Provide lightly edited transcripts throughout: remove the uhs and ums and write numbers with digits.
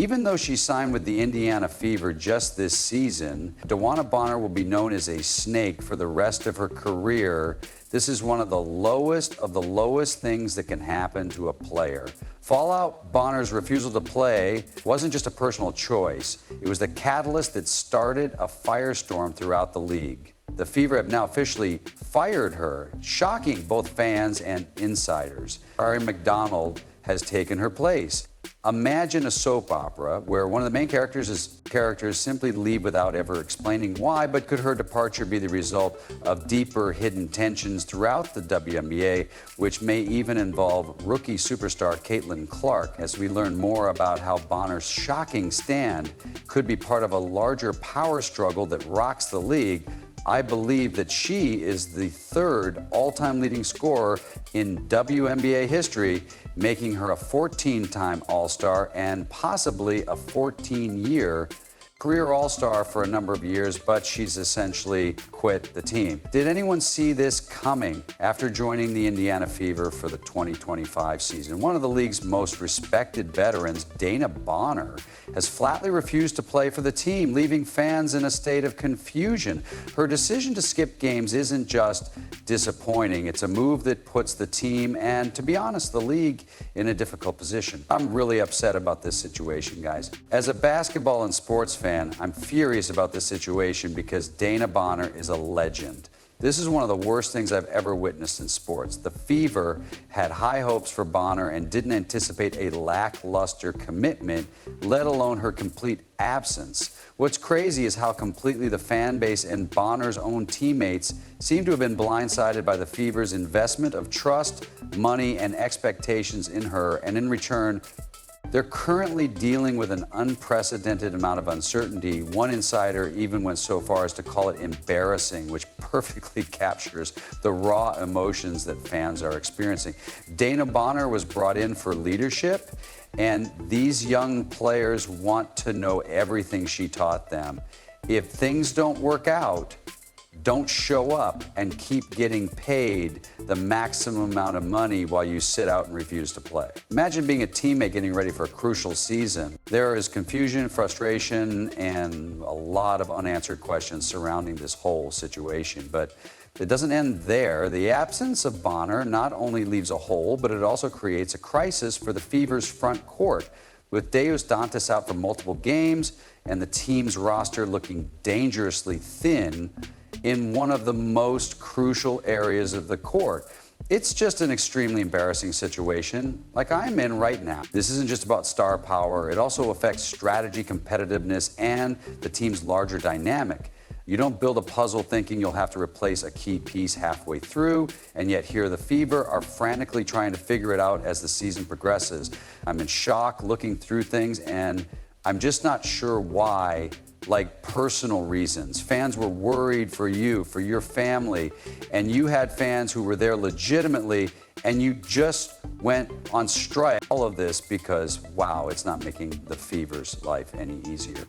Even though she signed with the Indiana Fever just this season, Dewanna Bonner will be known as a snake for the rest of her career. This is one of the lowest things that can happen to a player. Fallout Bonner's refusal to play wasn't just a personal choice. It was the catalyst that started a firestorm throughout the league. The Fever have now officially fired her, shocking both fans and insiders. Ari McDonald has taken her place. Imagine a soap opera where one of the main characters simply leave without ever explaining why, but could her departure be the result of deeper hidden tensions throughout the WNBA, which may even involve rookie superstar Caitlin Clark, as we learn more about how Bonner's shocking stand could be part of a larger power struggle that rocks the league. I believe that she is the third all-time leading scorer in WNBA history, making her a 14-time All-Star and possibly a 14-year career All-Star for a number of years, but she's essentially quit the team. Did anyone see this coming after joining the Indiana Fever for the 2025 season? One of the league's most respected veterans, Dewanna Bonner, has flatly refused to play for the team, leaving fans in a state of confusion. Her decision to skip games isn't just disappointing. It's a move that puts the team and, to be honest, the league in a difficult position. I'm really upset about this situation, guys. As a basketball and sports fan, I'm furious about this situation because Dewanna Bonner is a legend. This is one of the worst things I've ever witnessed in sports. The Fever had high hopes for Bonner and didn't anticipate a lackluster commitment, let alone her complete absence. What's crazy is how completely the fan base and Bonner's own teammates seem to have been blindsided by the Fever's investment of trust, money, and expectations in her, and in return, they're currently dealing with an unprecedented amount of uncertainty. One insider even went so far as to call it embarrassing, which perfectly captures the raw emotions that fans are experiencing. Dewanna Bonner was brought in for leadership, and these young players want to know everything she taught them. If things don't work out, don't show up and keep getting paid the maximum amount of money while you sit out and refuse to play. Imagine being a teammate getting ready for a crucial season. There is confusion, frustration, and a lot of unanswered questions surrounding this whole situation. But it doesn't end there. The absence of Bonner not only leaves a hole, but it also creates a crisis for the Fever's front court. With Deus Dantas out for multiple games and the team's roster looking dangerously thin in one of the most crucial areas of the court. It's just an extremely embarrassing situation like I'm in right now. This isn't just about star power. It also affects strategy, competitiveness, and the team's larger dynamic. You don't build a puzzle thinking you'll have to replace a key piece halfway through, and yet here the Fever are frantically trying to figure it out as the season progresses. I'm in shock looking through things, and I'm just not sure why. Like personal reasons. Fans were worried for you, for your family, and you had fans who were there legitimately, and you just went on strike. All of this because, wow, it's not making the Fever's life any easier.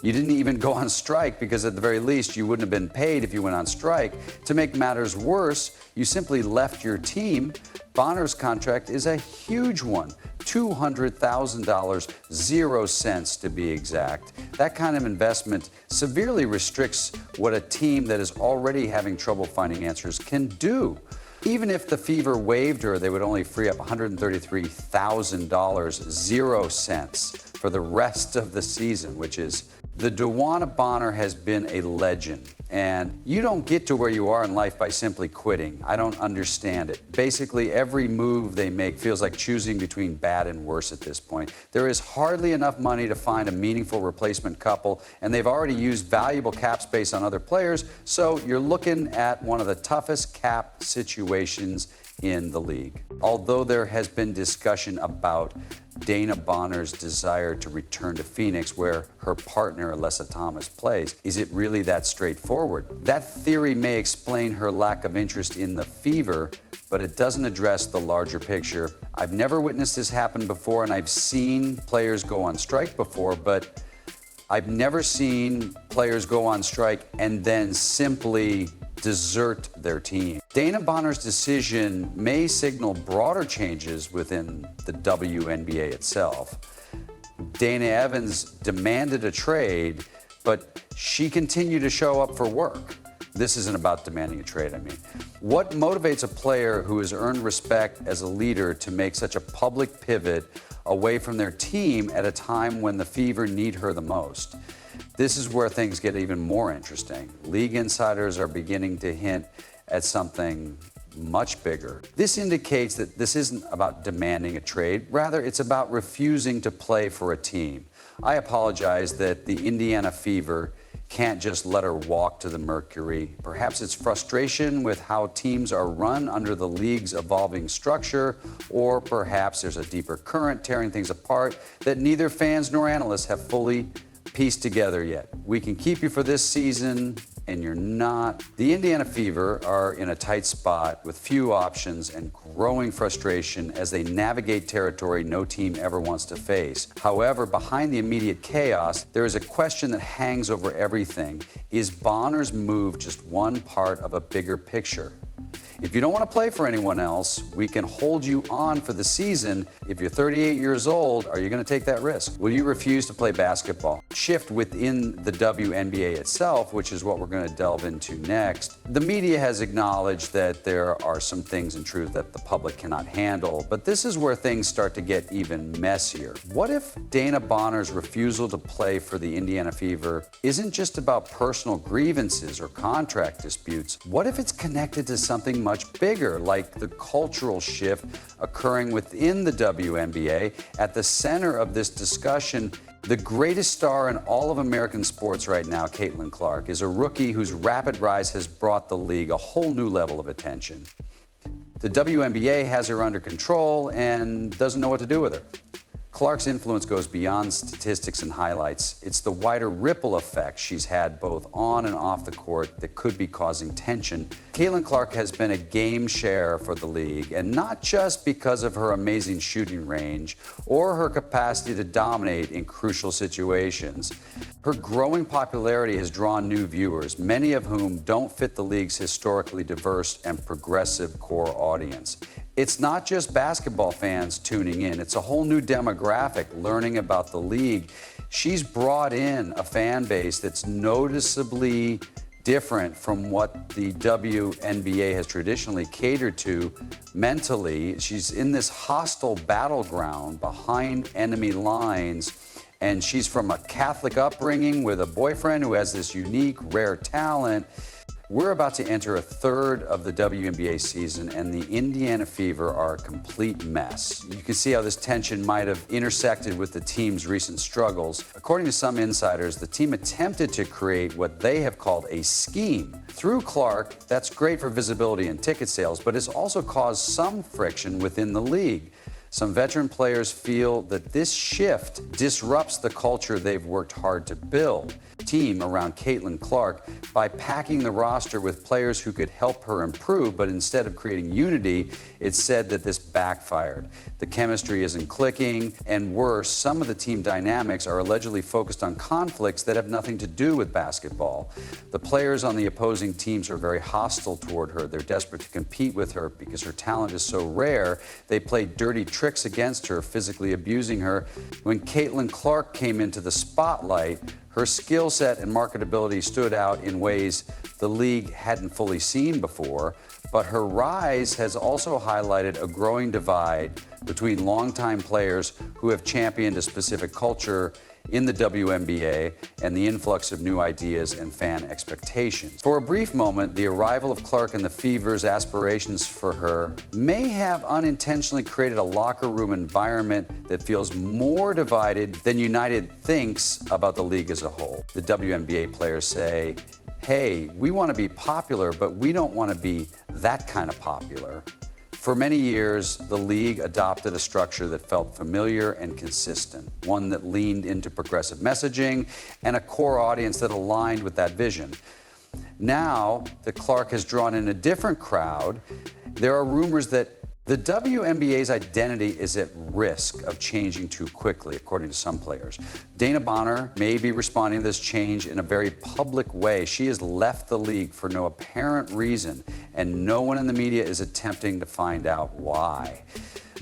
You didn't even go on strike because at the very least you wouldn't have been paid if you went on strike. To make matters worse, you simply left your team. Bonner's contract is a huge one, $200,000, 0 cents to be exact. That kind of investment severely restricts what a team that is already having trouble finding answers can do. Even if the Fever waived her, they would only free up $133,000, 0 cents, for the rest of the season, which is the Dewanna Bonner has been a legend, and you don't get to where you are in life by simply quitting. I don't understand it. Basically, every move they make feels like choosing between bad and worse at this point. There is hardly enough money to find a meaningful replacement couple, and they've already used valuable cap space on other players, so you're looking at one of the toughest cap situations in the league. Although there has been discussion about Dewanna Bonner's desire to return to Phoenix, where her partner, Alyssa Thomas, plays, is it really that straightforward? That theory may explain her lack of interest in the Fever, but it doesn't address the larger picture. I've never witnessed this happen before, and I've seen players go on strike before, but I've never seen players go on strike and then simply desert their team. Dewanna Bonner's decision may signal broader changes within the WNBA itself. Dana Evans demanded a trade, but she continued to show up for work. This isn't about demanding a trade, I mean. What motivates a player who has earned respect as a leader to make such a public pivot away from their team at a time when the Fever need her the most? This is where things get even more interesting. League insiders are beginning to hint at something much bigger. This indicates that this isn't about demanding a trade. Rather, it's about refusing to play for a team. I apologize that the Indiana Fever can't just let her walk to the Mercury. Perhaps it's frustration with how teams are run under the league's evolving structure, or perhaps there's a deeper current tearing things apart that neither fans nor analysts have fully pieced together yet. We can keep you for this season, and you're not. The Indiana Fever are in a tight spot with few options and growing frustration as they navigate territory no team ever wants to face. However, behind the immediate chaos, there is a question that hangs over everything. Is Bonner's move just one part of a bigger picture? If you don't want to play for anyone else, we can hold you on for the season. If you're 38 years old, are you going to take that risk? Will you refuse to play basketball? Shift within the WNBA itself, which is what we're going to delve into next. The media has acknowledged that there are some things in truth that the public cannot handle, but this is where things start to get even messier. What if Dana Bonner's refusal to play for the Indiana Fever isn't just about personal grievances or contract disputes? What if it's connected to something much bigger, like the cultural shift occurring within the WNBA? At the center of this discussion, the greatest star in all of American sports right now, Caitlin Clark, is a rookie whose rapid rise has brought the league a whole new level of attention. The WNBA has her under control and doesn't know what to do with her. Clark's influence goes beyond statistics and highlights. It's the wider ripple effect she's had both on and off the court that could be causing tension. Caitlin Clark has been a game share for the league, and not just because of her amazing shooting range or her capacity to dominate in crucial situations. Her growing popularity has drawn new viewers, many of whom don't fit the league's historically diverse and progressive core audience. It's not just basketball fans tuning in. It's a whole new demographic learning about the league. She's brought in a fan base that's noticeably different from what the WNBA has traditionally catered to mentally. She's in this hostile battleground behind enemy lines, and she's from a Catholic upbringing with a boyfriend who has this unique, rare talent. We're about to enter a third of the WNBA season, and the Indiana Fever are a complete mess. You can see how this tension might have intersected with the team's recent struggles. According to some insiders, the team attempted to create what they have called a scheme. Through Clark, that's great for visibility and ticket sales, but it's also caused some friction within the league. Some veteran players feel that this shift disrupts the culture they've worked hard to build. Team around Caitlin Clark by packing the roster with players who could help her improve, but instead of creating unity, it's said that this backfired. The chemistry isn't clicking, and worse, some of the team dynamics are allegedly focused on conflicts that have nothing to do with basketball. The players on the opposing teams are very hostile toward her. They're desperate to compete with her because her talent is so rare. They play dirty tricks against her, physically abusing her. When Caitlin Clark came into the spotlight, her skill set and marketability stood out in ways the league hadn't fully seen before, but her rise has also highlighted a growing divide between longtime players who have championed a specific culture in the WNBA and the influx of new ideas and fan expectations. For a brief moment, the arrival of Clark and the Fever's aspirations for her may have unintentionally created a locker room environment that feels more divided than united thinks about the league as a whole. The WNBA players say, hey, we want to be popular, but we don't want to be that kind of popular. For many years, the league adopted a structure that felt familiar and consistent, one that leaned into progressive messaging and a core audience that aligned with that vision. Now that Clark has drawn in a different crowd, there are rumors that the WNBA's identity is at risk of changing too quickly, according to some players. Dana Bonner may be responding to this change in a very public way. She has left the league for no apparent reason, and no one in the media is attempting to find out why.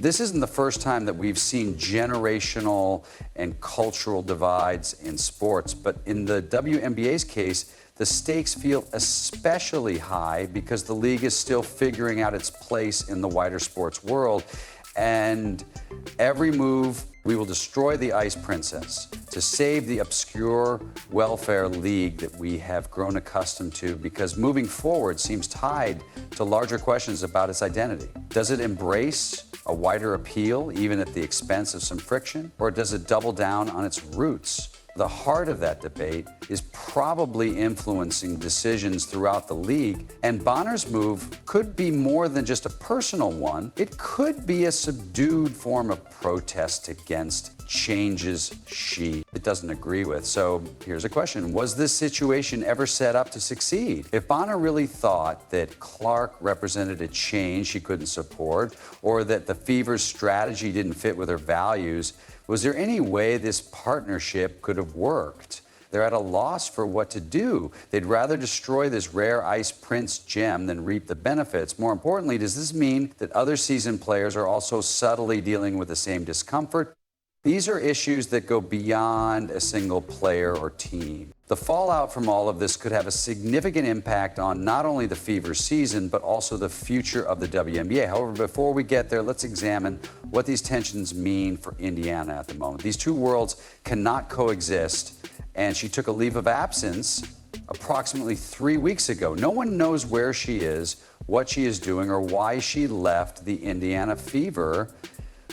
This isn't the first time that we've seen generational and cultural divides in sports, but in the WNBA's case, the stakes feel especially high because the league is still figuring out its place in the wider sports world. And every move, we will destroy the Ice Princess to save the obscure welfare league that we have grown accustomed to, because moving forward seems tied to larger questions about its identity. Does it embrace a wider appeal, even at the expense of some friction, or does it double down on its roots? The heart of that debate is probably influencing decisions throughout the league, and Bonner's move could be more than just a personal one. It could be a subdued form of protest against changes it doesn't agree with. So here's a question. Was this situation ever set up to succeed? If Bonner really thought that Clark represented a change she couldn't support, or that the Fever's strategy didn't fit with her values, was there any way this partnership could have worked? They're at a loss for what to do. They'd rather destroy this rare Ice Prince gem than reap the benefits. More importantly, does this mean that other seasoned players are also subtly dealing with the same discomfort? These are issues that go beyond a single player or team. The fallout from all of this could have a significant impact on not only the Fever season, but also the future of the WNBA. However, before we get there, let's examine what these tensions mean for Indiana at the moment. These two worlds cannot coexist, and she took a leave of absence approximately 3 weeks ago. No one knows where she is, what she is doing, or why she left the Indiana Fever,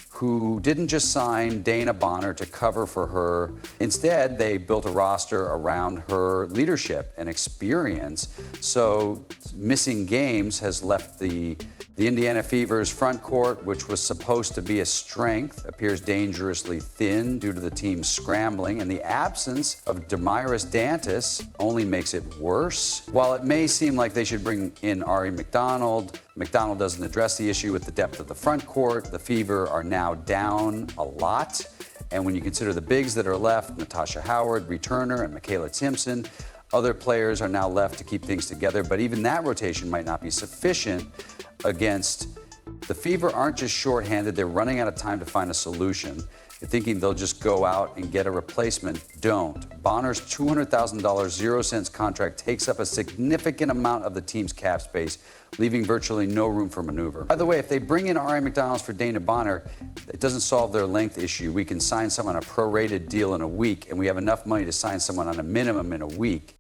who didn't just sign Dana Bonner to cover for her. Instead, they built a roster around her leadership and experience. So missing games has left the Indiana Fever's front court, which was supposed to be a strength, appears dangerously thin due to the team's scrambling, and the absence of Damiris Dantas only makes it worse. While it may seem like they should bring in Ari McDonald, McDonald doesn't address the issue with the depth of the front court. The Fever are now down a lot. And when you consider the bigs that are left, Natasha Howard, Reed Turner, and Michaela Timpson, other players are now left to keep things together. But even that rotation might not be sufficient against the Fever. Aren't just shorthanded, they're running out of time to find a solution. You're thinking they'll just go out and get a replacement. Don't. Bonner's $200,000 0-cents contract takes up a significant amount of the team's cap space, leaving virtually no room for maneuver. By the way, if they bring in Ari McDonald for Dana Bonner, it doesn't solve their length issue. We can sign someone on a prorated deal in a week, and we have enough money to sign someone on a minimum in a week.